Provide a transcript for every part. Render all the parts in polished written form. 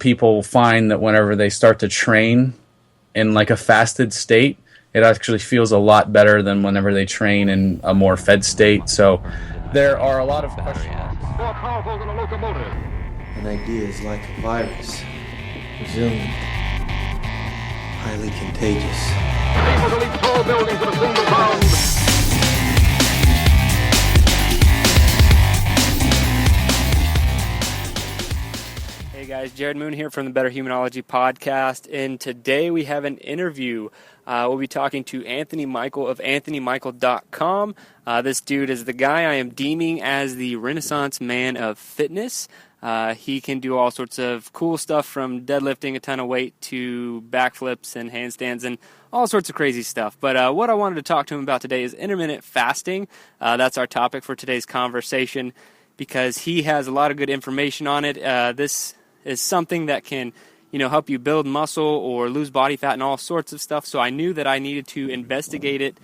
people find that whenever they start to train in like a fasted state, it actually feels a lot better than whenever they train in a more fed state. So there are a lot of questions. More powerful than a locomotive. An idea is like a virus, resilient, highly contagious. Able to leap tall buildings in a single bound. Hey guys, Jared Moon here from the Betterhumanology podcast, and today we have an interview. We'll be talking to Anthony Mychal of anthonymychal.com. This dude is the guy I am deeming as the Renaissance man of fitness. He can do all sorts of cool stuff from deadlifting a ton of weight to backflips and handstands and all sorts of crazy stuff. But what I wanted to talk to him about today is intermittent fasting. That's our topic for today's conversation because he has a lot of good information on it. This is something that can, help you build muscle or lose body fat and all sorts of stuff. So I knew that I needed to investigate it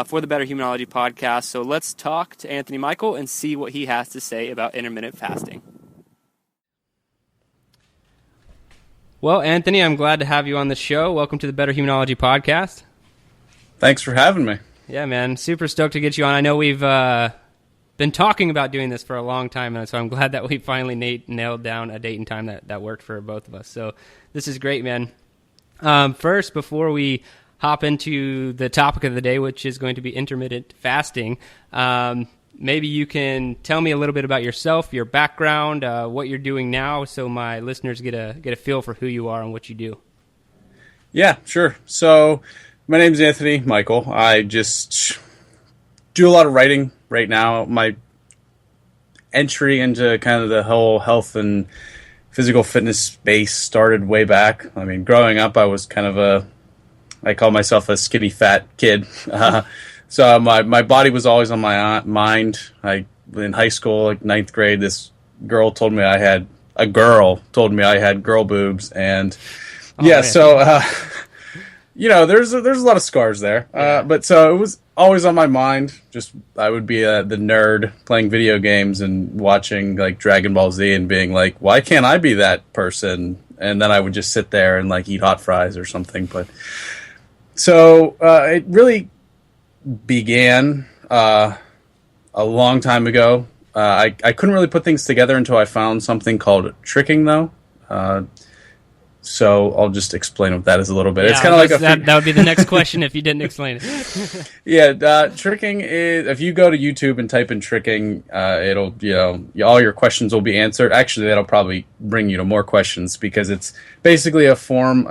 for the Betterhumanology podcast. So let's talk to Anthony Mychal and see what he has to say about intermittent fasting. Well, Anthony, I'm glad to have you on the show. Welcome to the Betterhumanology podcast. Thanks for having me. Yeah, man. Super stoked to get you on. I know we've been talking about doing this for a long time, and so I'm glad that we finally nailed down a date and time that worked for both of us. So this is great, man. First, before we hop into the topic of the day, which is going to be intermittent fasting, maybe you can tell me a little bit about yourself, your background, what you're doing now, so my listeners get a feel for who you are and what you do. Yeah, sure. So my name is Anthony Mychal. I just do a lot of writing right now. My entry into kind of the whole health and physical fitness space started way back. I mean, growing up, I was kind of I call myself a skinny fat kid. So my body was always on my mind. In high school, like ninth grade, this girl told me I had girl boobs, and man. So there's a lot of scars there. But so it was always on my mind. Just I would be the nerd playing video games and watching like Dragon Ball Z and being like, why can't I be that person? And then I would just sit there and like eat hot fries or something. But so it really began a long time ago. I couldn't really put things together until I found something called tricking, though. So I'll just explain what that is a little bit. Yeah, it's kind of like that would be the next question if you didn't explain it. Yeah, tricking is, if you go to YouTube and type in tricking, it'll, all your questions will be answered. Actually, that'll probably bring you to more questions because it's basically a form,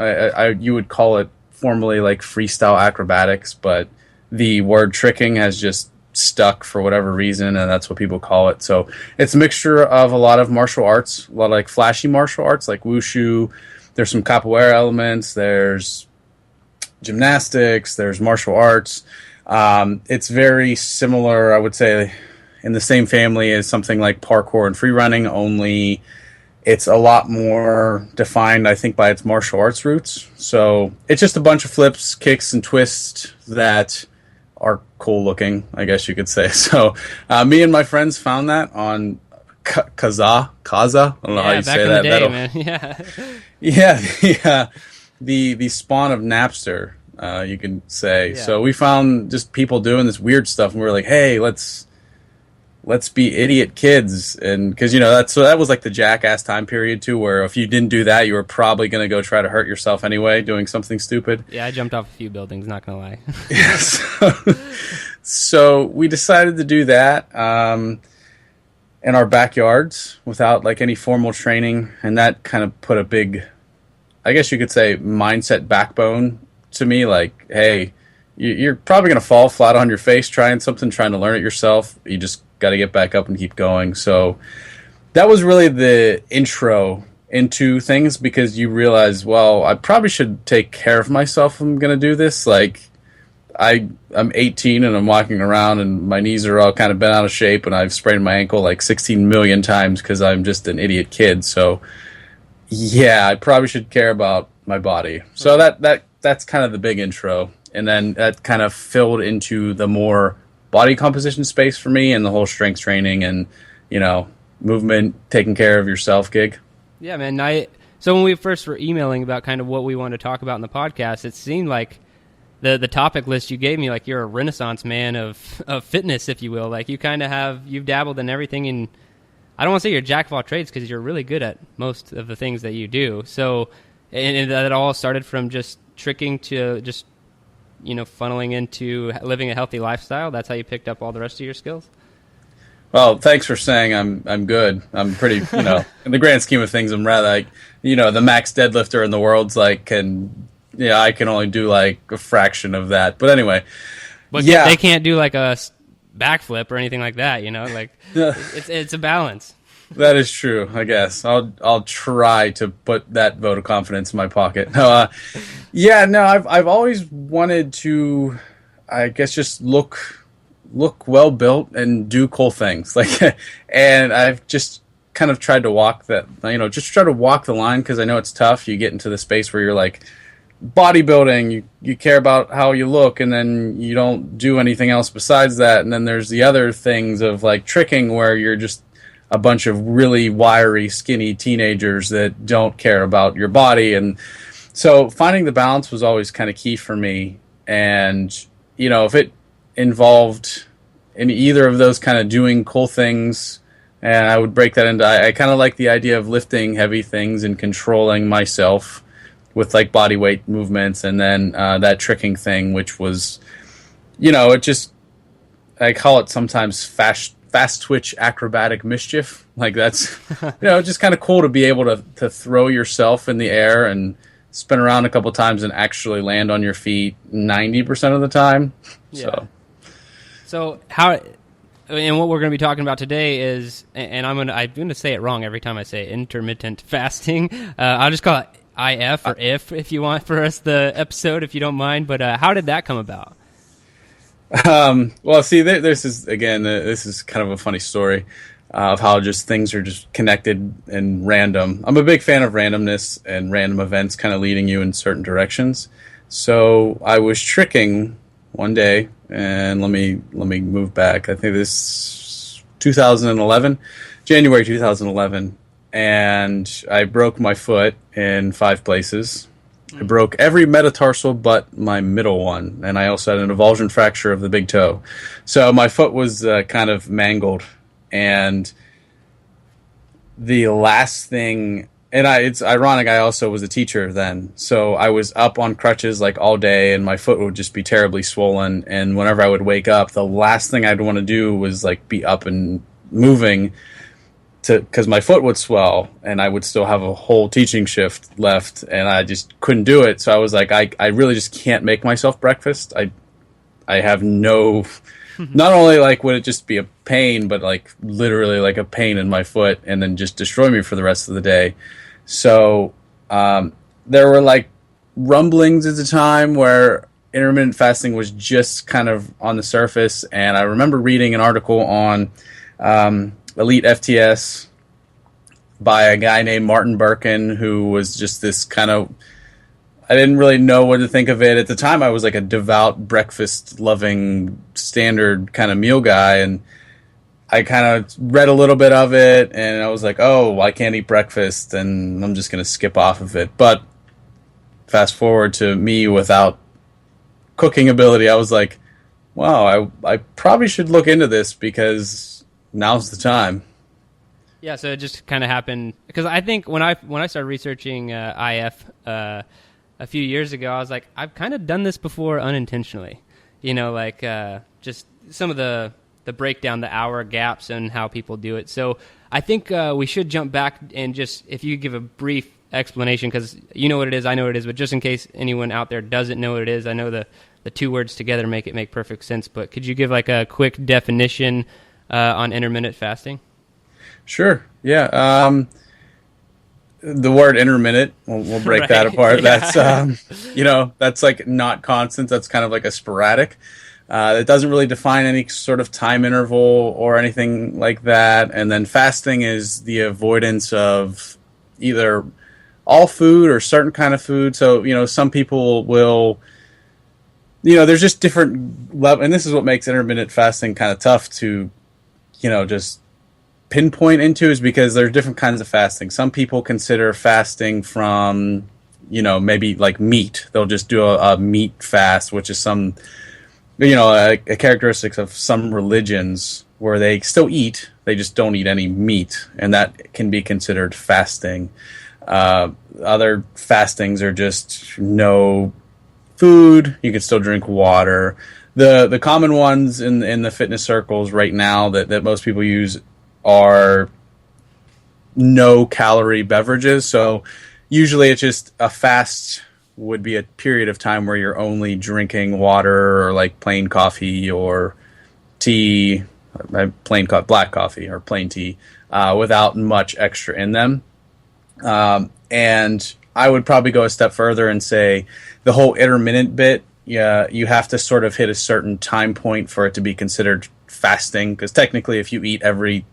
you would call it formerly like freestyle acrobatics, but the word tricking has just stuck for whatever reason, and that's what people call it. So it's a mixture of a lot of martial arts, a lot of like flashy martial arts like wushu. There's some capoeira elements, there's gymnastics, there's martial arts. It's very similar, I would say, in the same family as something like parkour and free running, only it's a lot more defined, I think, by its martial arts roots. So it's just a bunch of flips, kicks, and twists that are cool looking, I guess you could say. So me and my friends found that on Kaza. I don't know how you say that. Day, man. Yeah, the spawn of Napster, you can say. Yeah. So we found just people doing this weird stuff, and we were like, hey, let's be idiot kids, and because that was like the jackass time period too, where if you didn't do that, you were probably going to go try to hurt yourself anyway, doing something stupid. Yeah, I jumped off a few buildings, not gonna lie. Yes. So we decided to do that in our backyards without like any formal training, and that kind of put a big, I guess you could say, mindset backbone to me. Like, hey, you're probably going to fall flat on your face trying something, trying to learn it yourself. You just got to get back up and keep going. So that was really the intro into things, because you realize, well, I probably should take care of myself if I'm going to do this. Like, I'm 18 and I'm walking around and my knees are all kind of bent out of shape, and I've sprained my ankle like 16 million times because I'm just an idiot kid. So yeah, I probably should care about my body. So that's kind of the big intro. And then that kind of filled into the more body composition space for me, and the whole strength training and, movement, taking care of yourself gig. Yeah, man. So when we first were emailing about kind of what we wanted to talk about in the podcast, it seemed like the topic list you gave me, like you're a renaissance man of fitness, if you will. Like you've dabbled in everything, and I don't want to say you're a jack of all trades because you're really good at most of the things that you do. So, and that all started from just tricking to just, funneling into living a healthy lifestyle. That's how you picked up all the rest of your skills? Well, thanks for saying I'm good. I'm pretty, in the grand scheme of things, I'm rather like, the max deadlifter in the world's like, I can only do like a fraction of that. But anyway, but yeah, they can't do like a backflip or anything like that. Like it's a balance. That is true. I guess I'll try to put that vote of confidence in my pocket. I've always wanted to, I guess, just look well built and do cool things. And I've just kind of tried to walk that, just try to walk the line, because I know it's tough. You get into the space where you're like bodybuilding, you care about how you look, and then you don't do anything else besides that. And then there's the other things of like tricking, where you're just a bunch of really wiry, skinny teenagers that don't care about your body. And so finding the balance was always kind of key for me. And, if it involved in either of those kind of doing cool things, and I would break that into, I kind of like the idea of lifting heavy things and controlling myself with like body weight movements, and then that tricking thing, which was, it just, I call it sometimes fast twitch acrobatic mischief. Like that's, just kind of cool to be able to throw yourself in the air and spin around a couple times and actually land on your feet 90% of the time. Yeah. So how, and what we're going to be talking about today is, and I'm going to say it wrong every time I say intermittent fasting. I'll just call it IF or if you want for us the episode, if you don't mind. But how did that come about? Well, see, this is kind of a funny story of how just things are just connected and random. I'm a big fan of randomness and random events kind of leading you in certain directions. So I was tricking one day, and let me move back. I think this 2011, January 2011, and I broke my foot in 5 places. I broke every metatarsal but my middle one, and I also had an avulsion fracture of the big toe. So my foot was kind of mangled, and the last thing, and it's ironic, I also was a teacher then, so I was up on crutches like all day, and my foot would just be terribly swollen, and whenever I would wake up, the last thing I'd want to do was like be up and moving, because my foot would swell and I would still have a whole teaching shift left, and I just couldn't do it. So I was like, I really just can't make myself breakfast. I have no, not only like would it just be a pain, but like literally like a pain in my foot, and then just destroy me for the rest of the day. So there were like rumblings at the time where intermittent fasting was just kind of on the surface, and I remember reading an article on Elite FTS by a guy named Martin Birkin, who was just this kind of, I didn't really know what to think of it. At the time, I was like a devout, breakfast-loving, standard kind of meal guy, and I kind of read a little bit of it, and I was like, oh, I can't eat breakfast, and I'm just going to skip off of it. But fast forward to me without cooking ability, I was like, wow, I probably should look into this, because now's the time. Yeah, so it just kind of happened because I think when I started researching IF a few years ago, I was like, I've kind of done this before unintentionally. Just some of the breakdown, the hour gaps, and how people do it. So I think we should jump back and just, if you give a brief explanation, because you know what it is, I know what it is, but just in case anyone out there doesn't know what it is, I know the 2 words together make perfect sense. But could you give like a quick definition on intermittent fasting? Sure. Yeah. The word intermittent, we'll break that apart. Yeah. That's, that's like not constant. That's kind of like a sporadic. It doesn't really define any sort of time interval or anything like that. And then fasting is the avoidance of either all food or certain kind of food. So, some people will, there's just different levels. And this is what makes intermittent fasting kind of tough to, just pinpoint into is because there's different kinds of fasting. Some people consider fasting from, maybe like meat. They'll just do a meat fast, which is some, a characteristics of some religions where they still eat, they just don't eat any meat, and that can be considered fasting. Other fastings are just no food. You can still drink water. The common ones in the fitness circles right now that most people use are no calorie beverages. So usually it's just a fast would be a period of time where you're only drinking water or like plain coffee or tea, black coffee or plain tea, without much extra in them. And I would probably go a step further and say the whole intermittent bit, you have to sort of hit a certain time point for it to be considered fasting. Because technically, if you eat every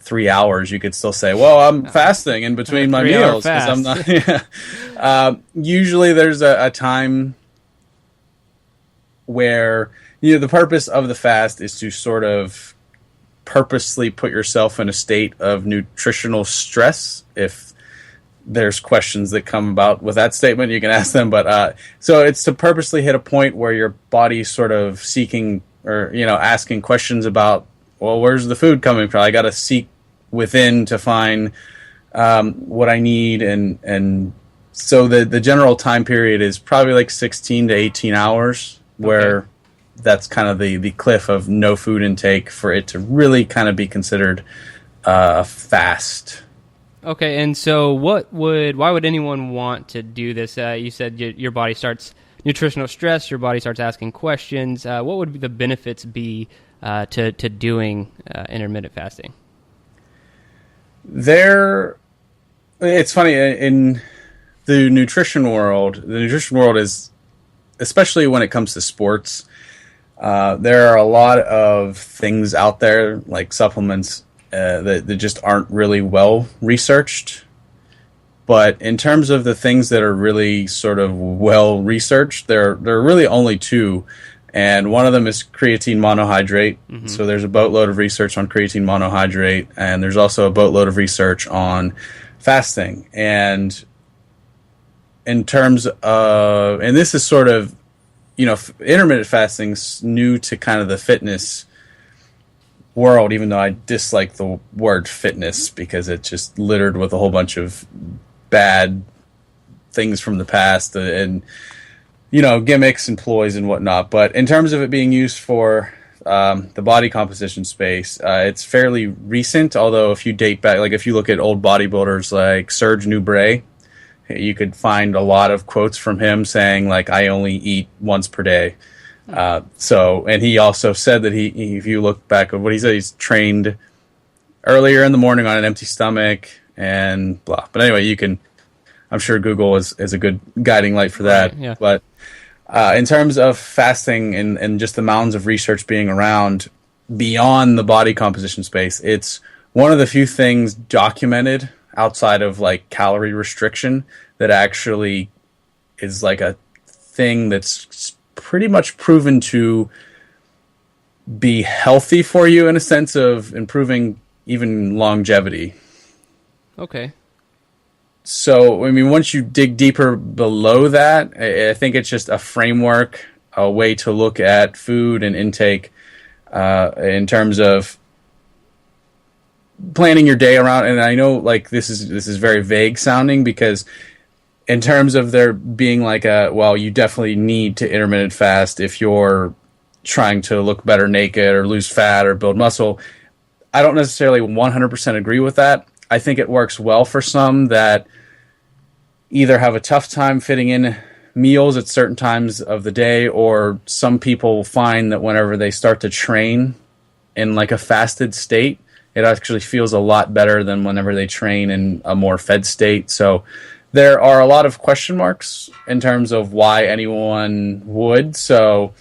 3 hours, you could still say, well, I'm fasting in between my meals. 'Cause I'm not, usually there's a time where, the purpose of the fast is to sort of purposely put yourself in a state of nutritional stress. If there's questions that come about with that statement, you can ask them. But so it's to purposely hit a point where your body's sort of seeking or, asking questions about, well, where's the food coming from? I got to seek within to find what I need. And so the general time period is probably like 16 to 18 hours where that's kind of the cliff of no food intake for it to really kind of be considered a fast. Okay, and so why would anyone want to do this? You said your body starts nutritional stress, your body starts asking questions. What would the benefits be to doing intermittent fasting? It's funny, in the nutrition world is, especially when it comes to sports, there are a lot of things out there, like supplements, that just aren't really well researched. But in terms of the things that are really sort of well researched, there are really only two. And one of them is creatine monohydrate. Mm-hmm. So there's a boatload of research on creatine monohydrate, and there's also a boatload of research on fasting. And in terms of, and this is sort of, intermittent fasting's new to kind of the fitness world, even though I dislike the word fitness because it's just littered with a whole bunch of bad things from the past and gimmicks and ploys and whatnot. But in terms of it being used for the body composition space, it's fairly recent. Although if you date back, like if you look at old bodybuilders like Serge Nubret, you could find a lot of quotes from him saying like, I only eat once per day. And he also said that if you look back at what he said, he's trained earlier in the morning on an empty stomach and blah. But anyway, I'm sure Google is a good guiding light for that. Right, yeah. But in terms of fasting and just the mounds of research being around beyond the body composition space, it's one of the few things documented outside of like calorie restriction that actually is like a thing that's pretty much proven to be healthy for you in a sense of improving even longevity. Okay. So, I mean, once you dig deeper below that, I think it's just a framework, a way to look at food and intake in terms of planning your day around. And I know, like, this is very vague sounding because in terms of there being like you definitely need to intermittent fast if you're trying to look better naked or lose fat or build muscle. I don't necessarily 100% agree with that. I think it works well for some that either have a tough time fitting in meals at certain times of the day, or some people find that whenever they start to train in like a fasted state, it actually feels a lot better than whenever they train in a more fed state. So there are a lot of question marks in terms of why anyone would. So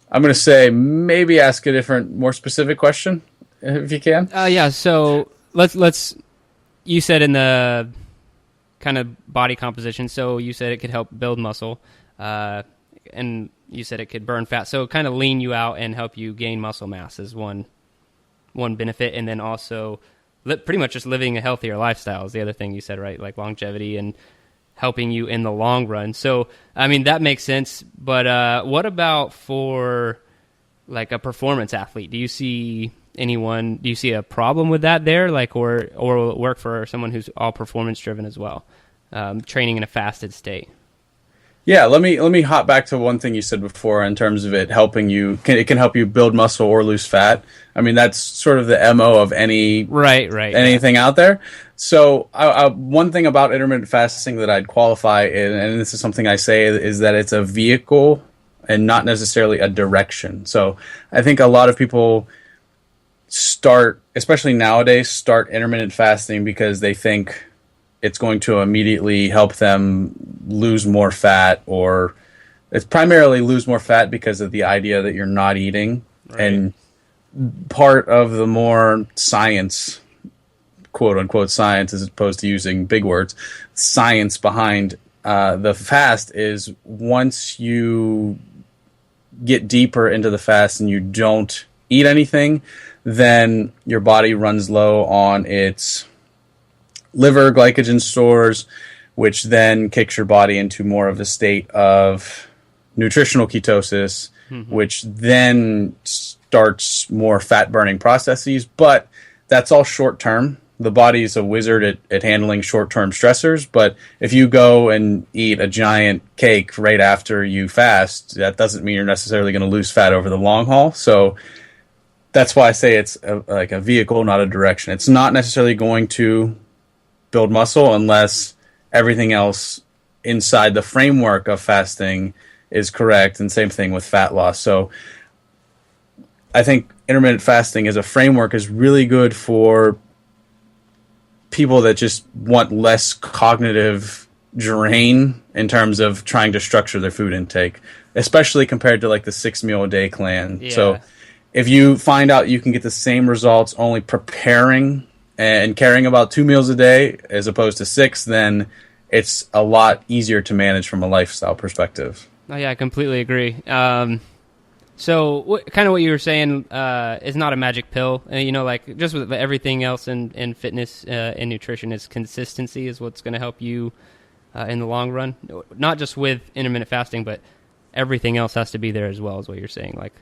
I'm going to say maybe ask a different, more specific question if you can. Yeah. So let's. You said in the kind of body composition. So you said it could help build muscle, and you said it could burn fat. So kind of lean you out and help you gain muscle mass is one one benefit, and then also pretty much just living a healthier lifestyle is the other thing you said, right? Like longevity and helping you in the long run. So, I mean, that makes sense. But what about for like a performance athlete? Do you see a problem with that there? Like, or will it work for someone who's all performance driven as well, training in a fasted state? Yeah, let me hop back to one thing you said before in terms of it helping you. It can help you build muscle or lose fat. I mean, that's sort of the MO of anything out there. So one thing about intermittent fasting that I'd qualify, and this is something I say, is that it's a vehicle and not necessarily a direction. So I think a lot of people especially nowadays, intermittent fasting because they think it's going to immediately help them lose more fat, or it's primarily lose more fat because of the idea that you're not eating. Right. And part of the more science, quote unquote science, as opposed to using big words, science behind the fast is once you get deeper into the fast and you don't eat anything, then your body runs low on its liver glycogen stores, which then kicks your body into more of a state of nutritional ketosis, which then starts more fat burning processes. But that's all short term. The body is a wizard at handling short term stressors. But if you go and eat a giant cake right after you fast, that doesn't mean you're necessarily going to lose fat over the long haul. So that's why I say it's like a vehicle, not a direction. It's not necessarily going to build muscle unless everything else inside the framework of fasting is correct, and same thing with fat loss. So I think intermittent fasting as a framework is really good for people that just want less cognitive drain in terms of trying to structure their food intake, especially compared to like the 6 meal a day clan. Yeah. So if you find out you can get the same results only preparing and caring about 2 meals a day as opposed to 6, then it's a lot easier to manage from a lifestyle perspective. Oh yeah, I completely agree. So kind of what you were saying is not a magic pill. You know, like just with everything else in fitness and nutrition, is consistency is what's going to help you in the long run. Not just with intermittent fasting, but everything else has to be there as well, is what you're saying. Like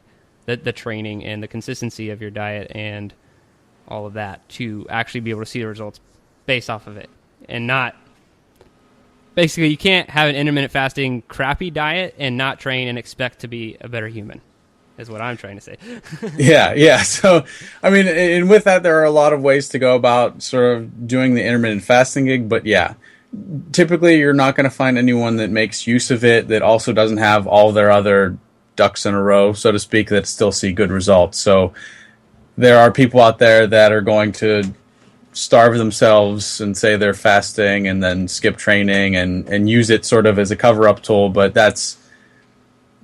the training and the consistency of your diet and all of that to actually be able to see the results based off of it, and not basically you can't have an intermittent fasting crappy diet and not train and expect to be a better human, is what I'm trying to say. Yeah. So, I mean, and with that, there are a lot of ways to go about sort of doing the intermittent fasting gig, but yeah, typically you're not going to find anyone that makes use of it that also doesn't have all their other ducks in a row, so to speak, that still see good results. So there are people out there that are going to starve themselves and say they're fasting and then skip training and use it sort of as a cover-up tool, but that's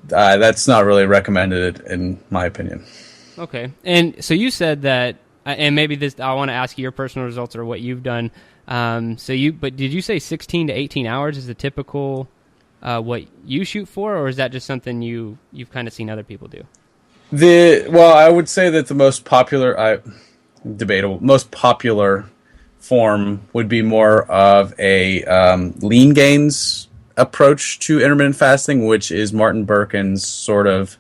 not really recommended in my opinion. Okay. And so you said that, and maybe this, I want to ask you your personal results or what you've done. But did you say 16 to 18 hours is the typical what you shoot for, or is that just something you've kind of seen other people do? I would say that the most popular, most popular form would be more of a lean gains approach to intermittent fasting, which is Martin Berkhan's sort of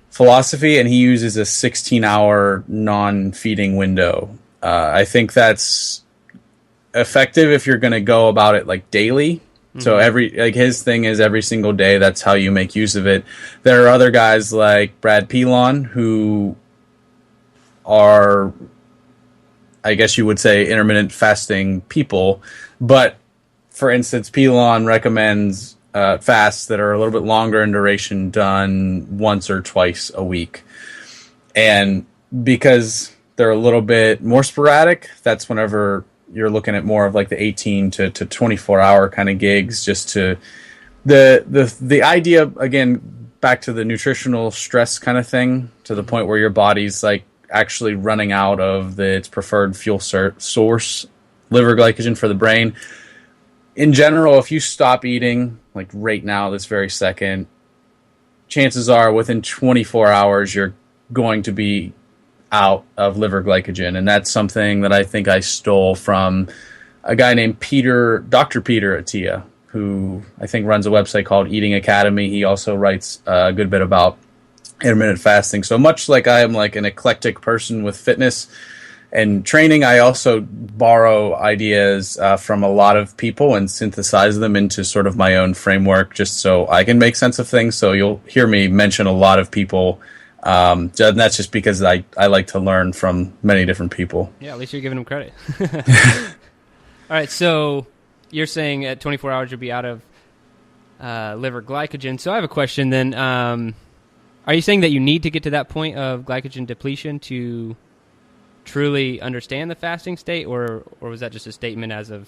philosophy, and he uses a 16-hour non-feeding window. I think that's effective if you're going to go about it like daily. So his thing is every single day, that's how you make use of it. There are other guys like Brad Pilon who are, I guess you would say, intermittent fasting people. But for instance, Pilon recommends fasts that are a little bit longer in duration, done once or twice a week. And because they're a little bit more sporadic, that's whenever you're looking at more of like the 18 to 24 hour kind of gigs, just to the idea, again, back to the nutritional stress kind of thing, to the point where your body's like actually running out of its preferred fuel source, liver glycogen for the brain. In general, if you stop eating like right now, this very second, chances are within 24 hours, you're going to be out of liver glycogen. And that's something that I think I stole from a guy named Dr. Peter Attia, who I think runs a website called Eating Academy. He also writes a good bit about intermittent fasting. So much like I am like an eclectic person with fitness and training, I also borrow ideas from a lot of people and synthesize them into sort of my own framework just so I can make sense of things. So you'll hear me mention a lot of people. And that's just because I like to learn from many different people. Yeah, at least you're giving them credit. All right, so you're saying at 24 hours you'll be out of liver glycogen. So I have a question then. Are you saying that you need to get to that point of glycogen depletion to truly understand the fasting state, or was that just a statement as of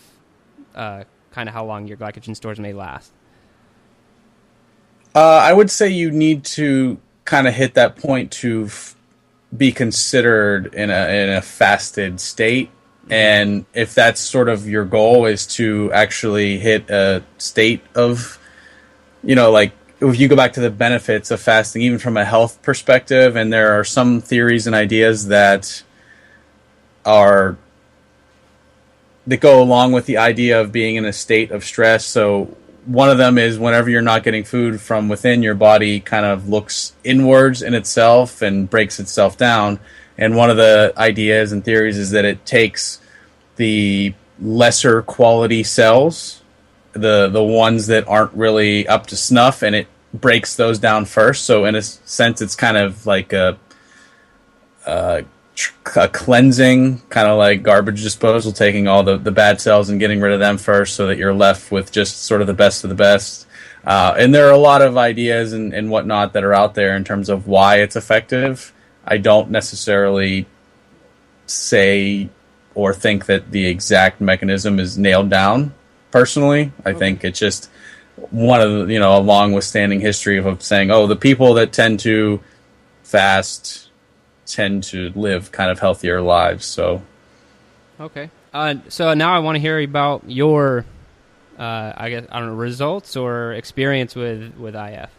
kind of how long your glycogen stores may last? I would say you need to kind of hit that point to be considered in a fasted state. And if that's sort of your goal, is to actually hit a state of, like if you go back to the benefits of fasting, even from a health perspective, and there are some theories and ideas that go along with the idea of being in a state of stress. So one of them is whenever you're not getting food from within, your body kind of looks inwards in itself and breaks itself down. And one of the ideas and theories is that it takes the lesser quality cells, the ones that aren't really up to snuff, and it breaks those down first. So in a sense, it's kind of like a cleansing, kind of like garbage disposal, taking all the bad cells and getting rid of them first so that you're left with just sort of the best of the best. And there are a lot of ideas and whatnot that are out there in terms of why it's effective. I don't necessarily say or think that the exact mechanism is nailed down. Personally, I think it's just one of the, a long withstanding history of saying, the people that tend to fast tend to live kind of healthier lives. So, okay. So now I want to hear about your, results or experience with IF.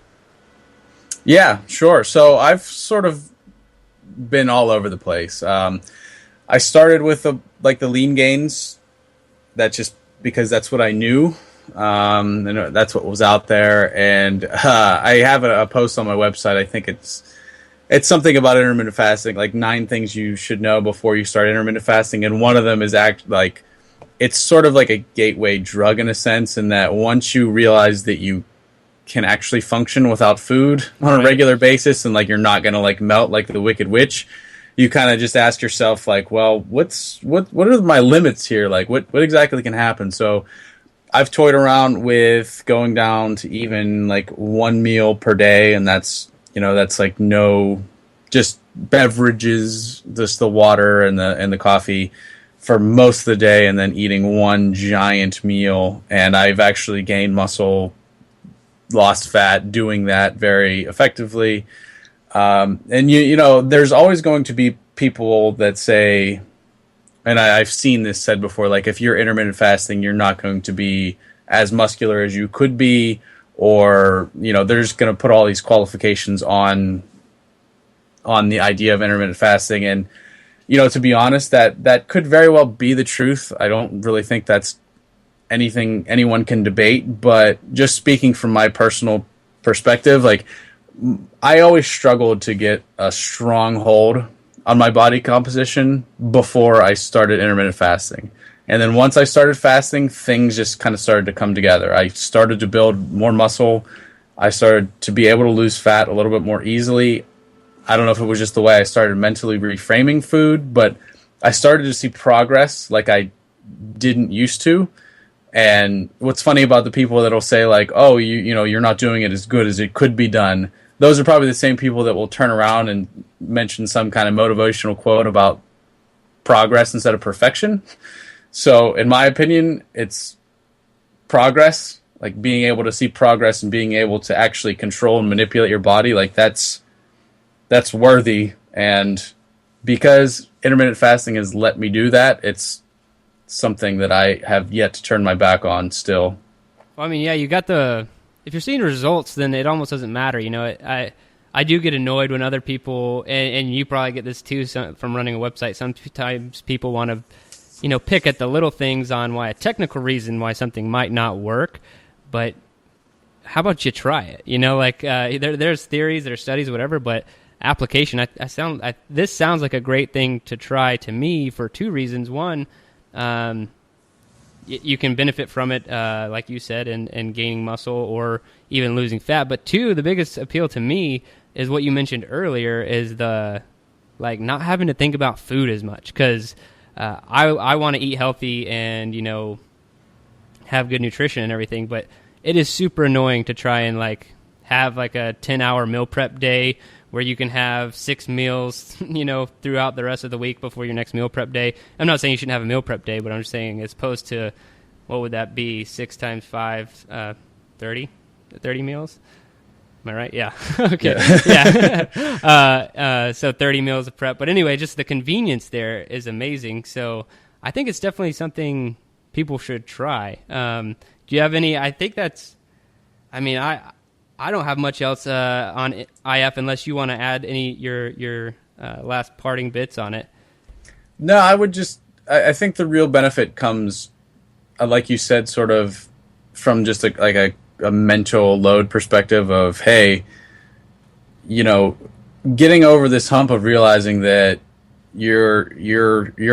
Yeah, sure. So I've sort of been all over the place. I started with the lean gains. That's just because that's what I knew. And that's what was out there. And I have a post on my website. I think it's something about intermittent fasting, like 9 things you should know before you start intermittent fasting. And one of them is it's sort of like a gateway drug in a sense, in that once you realize that you can actually function without food on a regular basis, and you're not going to melt like the Wicked Witch, you kind of just ask yourself well, what are my limits here? What exactly can happen? So I've toyed around with going down to even 1 meal per day, and that's no, just beverages, just the water and the coffee for most of the day, and then eating one giant meal. And I've actually gained muscle, lost fat doing that very effectively. And there's always going to be people that say, and I've seen this said before, if you're intermittent fasting, you're not going to be as muscular as you could be, or they're just going to put all these qualifications on the idea of intermittent fasting. And to be honest, that could very well be the truth. I don't really think that's anything anyone can debate. But just speaking from my personal perspective, I always struggled to get a strong hold on my body composition before I started intermittent fasting. And then once I started fasting, things just kind of started to come together. I started to build more muscle. I started to be able to lose fat a little bit more easily. I don't know if it was just the way I started mentally reframing food, but I started to see progress like I didn't used to. And what's funny about the people that'll say you're not doing it as good as it could be done, those are probably the same people that will turn around and mention some kind of motivational quote about progress instead of perfection. So in my opinion, it's progress, being able to see progress and being able to actually control and manipulate your body. That's worthy. And because intermittent fasting has let me do that, it's something that I have yet to turn my back on still. Well, I mean, yeah, you got if you're seeing results, then it almost doesn't matter. I do get annoyed when other people, and you probably get this too from running a website. Sometimes people want to, pick at the little things on why a technical reason why something might not work, but how about you try it? There's theories, there's studies, whatever, but application. This sounds like a great thing to try to me for two reasons. One, you can benefit from it, like you said, in gaining muscle or even losing fat. But two, the biggest appeal to me is what you mentioned earlier, is the not having to think about food as much, because I want to eat healthy and have good nutrition and everything, but it is super annoying to try and have a 10-hour meal prep day where you can have 6 meals, throughout the rest of the week before your next meal prep day. I'm not saying you shouldn't have a meal prep day, but I'm just saying as opposed to, what would that be, 6 times 5, 30 meals? Am I right? Yeah. Okay. Yeah. So 30 meals of prep. But anyway, just the convenience there is amazing. So I think it's definitely something people should try. Do you have any? I think that's. I don't have much else on IF unless you want to add any your last parting bits on it. No, I would just. I think the real benefit comes, like you said, sort of from just a mental load perspective of, hey, getting over this hump of realizing that you're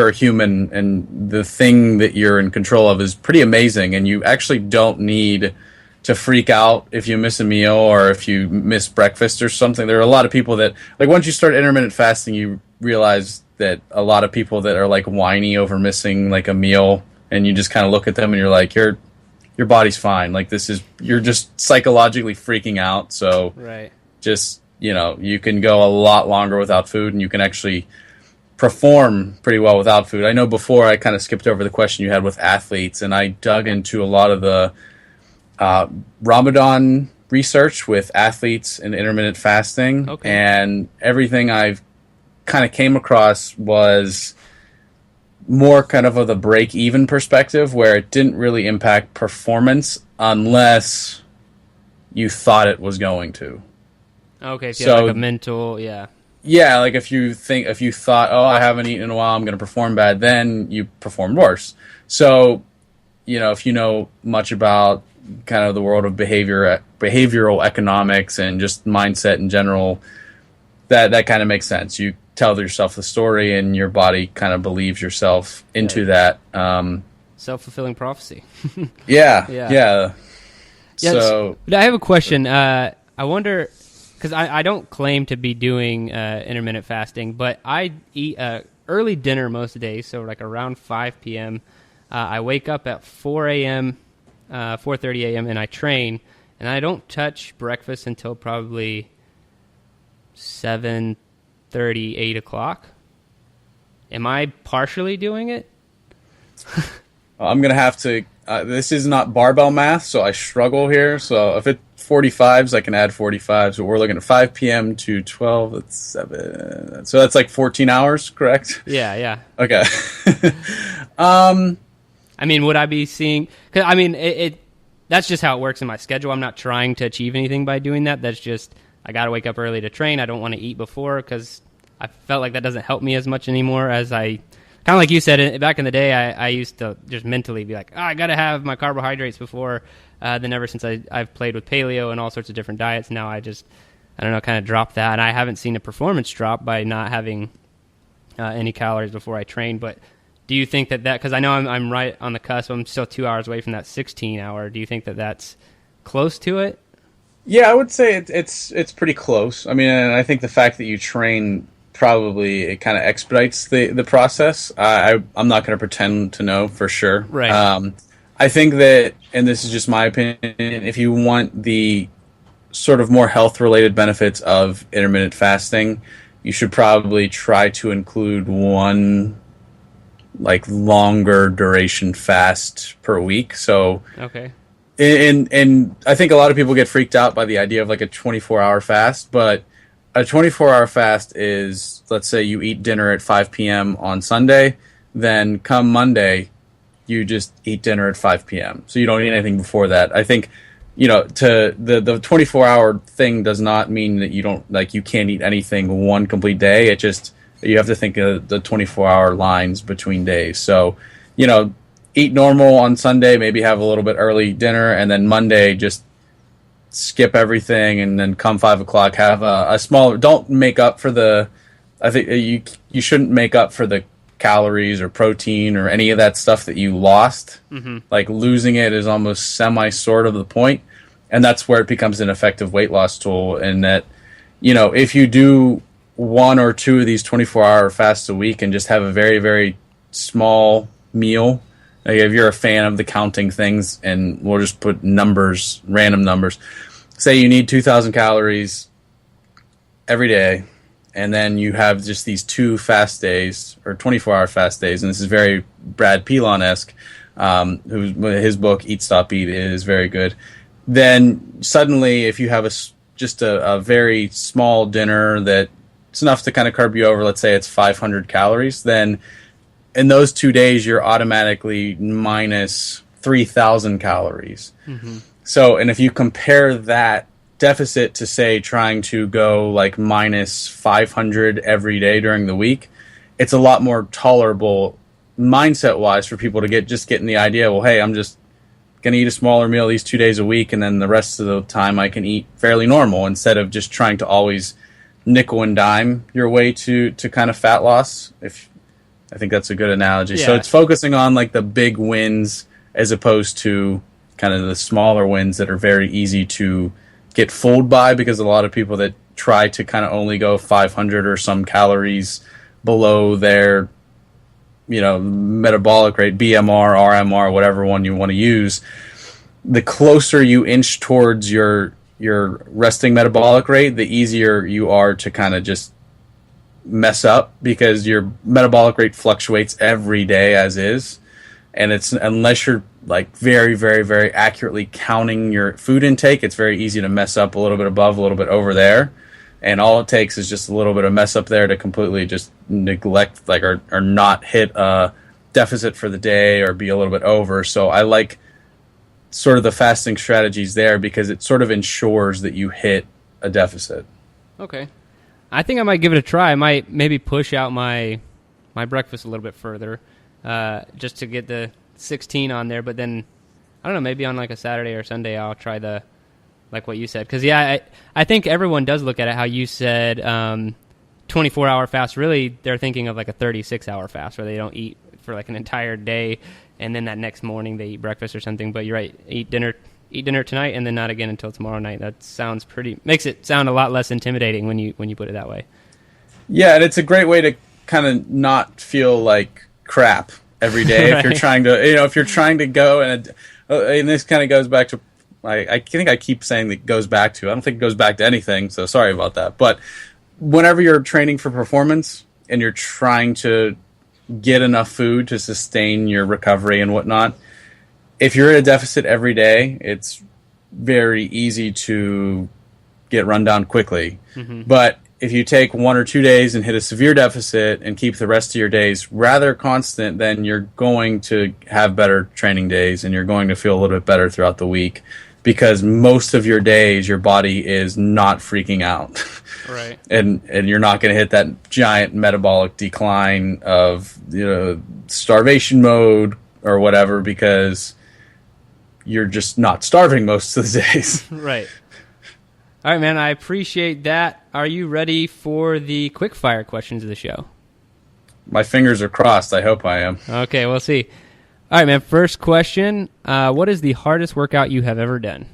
a human and the thing that you're in control of is pretty amazing, and you actually don't need to freak out if you miss a meal or if you miss breakfast or something. There are a lot of people that, once you start intermittent fasting, you realize that a lot of people that are whiny over missing a meal, and you just kind of look at them and you're like, your body's fine. You're just psychologically freaking out. So right. Just, you can go a lot longer without food, and you can actually perform pretty well without food. I know before I kind of skipped over the question you had with athletes, and I dug into a lot of the Ramadan research with athletes and intermittent fasting. Okay. And everything I've kind of came across was more kind of the break-even perspective, where it didn't really impact performance unless you thought it was going to. Okay, if you have a mental, yeah. Yeah, if you thought, oh, I haven't eaten in a while, I'm going to perform bad, then you performed worse. So, if you know much about kind of the world of behavioral economics and just mindset in general, that kind of makes sense. You tell yourself the story, and your body kind of believes yourself into that. Self-fulfilling prophecy. Yeah. So, but I have a question. I wonder, because I don't claim to be doing intermittent fasting, but I eat early dinner most days, so around 5 p.m. I wake up at 4 a.m., 4:30 a.m., and I train, and I don't touch breakfast until probably 7:30, 8 o'clock. Am I partially doing it? I'm going to have to... this is not barbell math, so I struggle here. So if it's 45s, I can add 45s. But we're looking at 5 p.m. to 12. That's 7. So that's 14 hours, correct? Yeah. Okay. Would I be seeing... Cause, that's just how it works in my schedule. I'm not trying to achieve anything by doing that. That's just, I got to wake up early to train. I don't want to eat before, because I felt like that doesn't help me as much anymore as I... Kind of like you said, back in the day, I used to just mentally be like, oh, I got to have my carbohydrates before. Then ever since I've played with paleo and all sorts of different diets, now I just, kind of dropped that. And I haven't seen a performance drop by not having any calories before I train. But do you think that, because I know I'm right on the cusp, I'm still 2 hours away from that 16-hour. Do you think that that's close to it? Yeah, I would say it's pretty close. And I think the fact that you train... probably it kind of expedites the process. I'm not going to pretend to know for sure. Right. I think that, and this is just my opinion, if you want the sort of more health-related benefits of intermittent fasting, you should probably try to include one longer duration fast per week. So okay. And I think a lot of people get freaked out by the idea of a 24-hour fast, but a 24-hour fast is, let's say you eat dinner at 5 p.m. on Sunday, then come Monday, you just eat dinner at 5 p.m. So you don't eat anything before that. I think to the 24-hour thing does not mean that you don't, like, you can't eat anything one complete day. It just, you have to think of the 24-hour lines between days. So, eat normal on Sunday, maybe have a little bit early dinner, and then Monday just skip everything, and then come 5 o'clock have a smaller. Don't make up for the. I think you shouldn't make up for the calories or protein or any of that stuff that you lost. Mm-hmm. Like, losing it is almost sort of the point, and that's where it becomes an effective weight loss tool. And that, if you do one or two of these 24-hour fasts a week and just have a very, very small meal. Like, if you're a fan of the counting things, and we'll just put numbers, random numbers. Say you need 2,000 calories every day, and then you have just these 2 fast days, or 24-hour fast days, and this is very Brad Pilon-esque, his book, Eat, Stop, Eat, is very good. Then suddenly, if you have just a very small dinner that's enough to kind of curb you over, let's say it's 500 calories, then in those 2 days, you're automatically minus 3,000 calories. Mm-hmm. So, and if you compare that deficit to, say, trying to go like minus 500 every day during the week, it's a lot more tolerable mindset-wise for people to get in the idea, well, hey, I'm just going to eat a smaller meal these 2 days a week, and then the rest of the time I can eat fairly normal, instead of just trying to always nickel and dime your way to kind of fat loss. I think that's a good analogy. Yeah. So it's focusing on like the big wins as opposed to kind of the smaller wins that are very easy to get fooled by, because a lot of people that try to kind of only go 500 or some calories below their, metabolic rate, BMR, RMR, whatever one you want to use, the closer you inch towards your resting metabolic rate, the easier you are to kind of just mess up, because your metabolic rate fluctuates every day as is, and it's, unless you're like very, very, very accurately counting your food intake, it's very easy to mess up a little bit above, a little bit over there, and all it takes is just a little bit of mess up there to completely just neglect, like, or not hit a deficit for the day, or be a little bit over. So I like sort of the fasting strategies there, because it sort of ensures that you hit a deficit. Okay. I think I might give it a try. I might maybe push out my breakfast a little bit further, just to get the 16 on there. But then, I don't know, maybe on like a Saturday or Sunday I'll try like what you said. Because, yeah, I think everyone does look at it how you said, 24-hour fast. Really, they're thinking of like a 36-hour fast where they don't eat for like an entire day, and then that next morning they eat breakfast or something. But you're right, eat dinner tonight, and then not again until tomorrow night. That makes it sound a lot less intimidating when you put it that way. Yeah, and it's a great way to kind of not feel like crap every day. Right. If you're trying to go, and this kind of goes back to, I think I keep saying that it goes back to, I don't think it goes back to anything, so sorry about that. But whenever you're training for performance and you're trying to get enough food to sustain your recovery and whatnot, if you're at a deficit every day, it's very easy to get run down quickly. Mm-hmm. But if you take 1 or 2 days and hit a severe deficit and keep the rest of your days rather constant, then you're going to have better training days, and you're going to feel a little bit better throughout the week, because most of your days your body is not freaking out. Right. And you're not going to hit that giant metabolic decline of starvation mode or whatever, because you're just not starving most of the days. Right. All right, man, I appreciate that. Are you ready for the quick-fire questions of the show? My fingers are crossed. I hope I am. Okay, we'll see. All right, man, first question. What is the hardest workout you have ever done?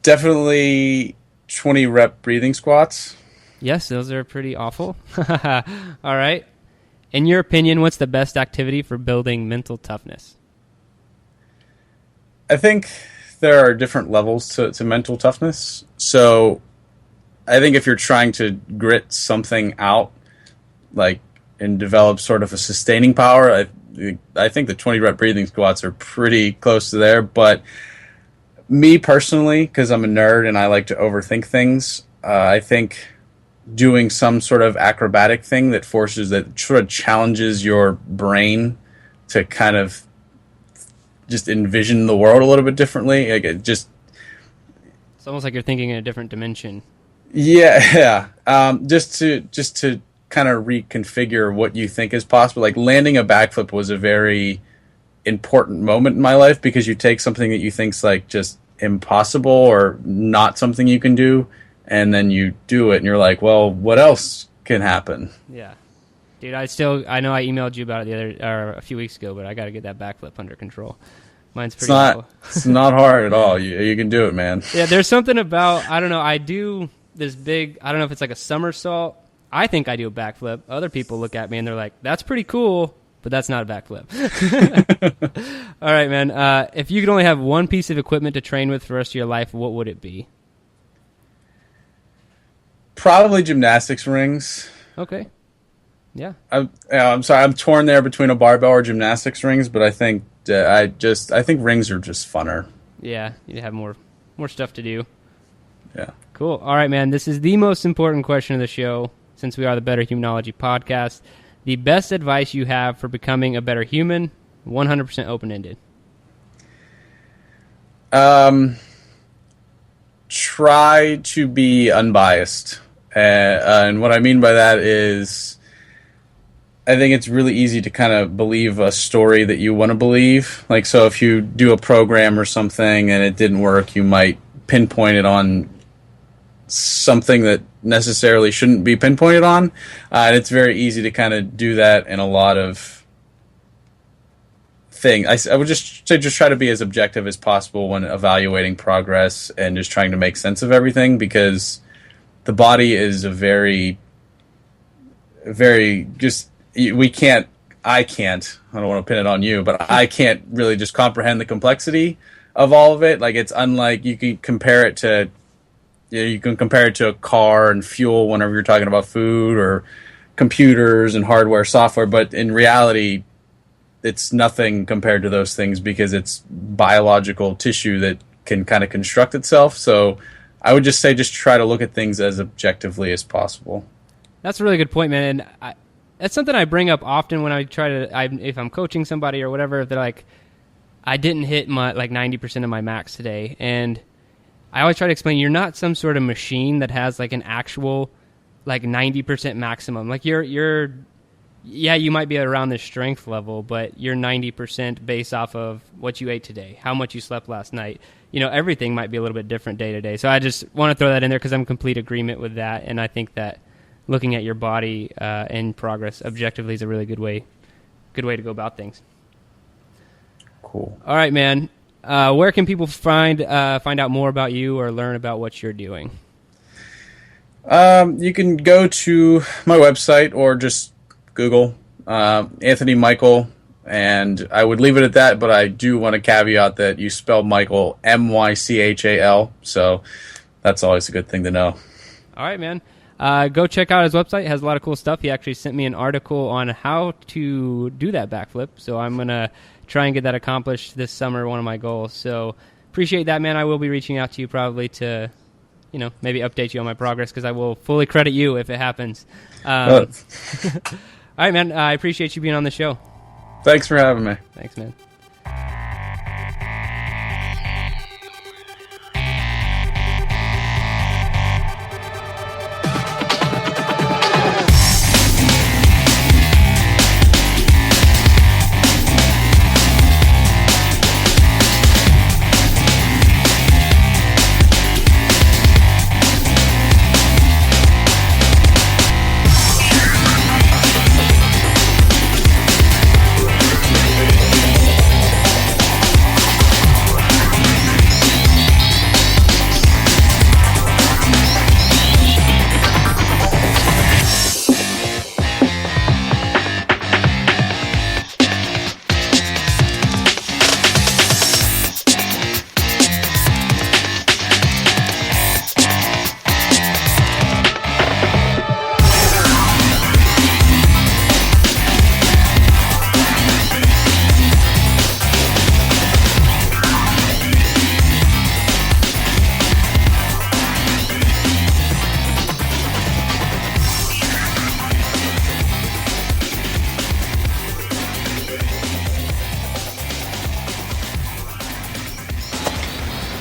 Definitely 20-rep breathing squats. Yes, those are pretty awful. All right. In your opinion, what's the best activity for building mental toughness? I think there are different levels to mental toughness. So I think if you're trying to grit something out, like, and develop sort of a sustaining power, I think the 20-rep breathing squats are pretty close to there. But me personally, because I'm a nerd and I like to overthink things, I think doing some sort of acrobatic thing that sort of challenges your brain to kind of just envision the world a little bit differently. Like It's almost like you're thinking in a different dimension. Yeah. Just to kind of reconfigure what you think is possible. Like landing a backflip was a very important moment in my life, because you take something that you think's like just impossible or not something you can do, and then you do it and you're like, well, what else can happen? Yeah. Dude, I know I emailed you about it a few weeks ago, but I got to get that backflip under control. Mine's pretty cool. It's not hard at all. You can do it, man. Yeah, there's something about, I don't know, I do this big, I don't know if it's like a somersault. I think I do a backflip. Other people look at me and they're like, that's pretty cool, but that's not a backflip. All right, man. If you could only have one piece of equipment to train with for the rest of your life, what would it be? Probably gymnastics rings. Okay. Yeah. I'm sorry. I'm torn there between a barbell or gymnastics rings, but I think I think rings are just funner. Yeah, you have more stuff to do. Yeah. Cool. All right, man. This is the most important question of the show, since we are the Better Humanology podcast. The best advice you have for becoming a better human, 100% open-ended. Try to be unbiased. And what I mean by that is, I think it's really easy to kind of believe a story that you want to believe. Like, so if you do a program or something and it didn't work, you might pinpoint it on something that necessarily shouldn't be pinpointed on. And it's very easy to kind of do that in a lot of things. I would just try to be as objective as possible when evaluating progress and just trying to make sense of everything, because the body is a very, very just... I don't want to pin it on you, but I can't really just comprehend the complexity of all of it. Like, it's unlike, you can compare it to a car and fuel whenever you're talking about food, or computers and hardware, software, but in reality, it's nothing compared to those things, because it's biological tissue that can kind of construct itself. So I would just say, just try to look at things as objectively as possible. That's a really good point, man. And that's something I bring up often when I if I'm coaching somebody or whatever, if they're like, I didn't hit my 90% of my max today. And I always try to explain, you're not some sort of machine that has like an actual 90% maximum. Like you might be around the strength level, but you're 90% based off of what you ate today, how much you slept last night. Everything might be a little bit different day to day. So I just want to throw that in there because I'm in complete agreement with that. And I think that looking at your body in progress objectively is a really good way to go about things. Cool. All right, man. Where can people find out more about you or learn about what you're doing? You can go to my website or just Google Anthony Mychal, and I would leave it at that, but I do want to caveat that you spell Mychal Mychal, so that's always a good thing to know. All right, man. Go check out his website. It has a lot of cool stuff. He actually sent me an article on how to do that backflip, so I'm going to try and get that accomplished this summer, one of my goals. So appreciate that, man. I will be reaching out to you probably to, maybe update you on my progress, because I will fully credit you if it happens. All right, man. I appreciate you being on the show. Thanks for having me. Thanks, man.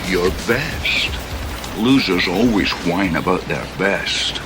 your best. Losers always whine about their best.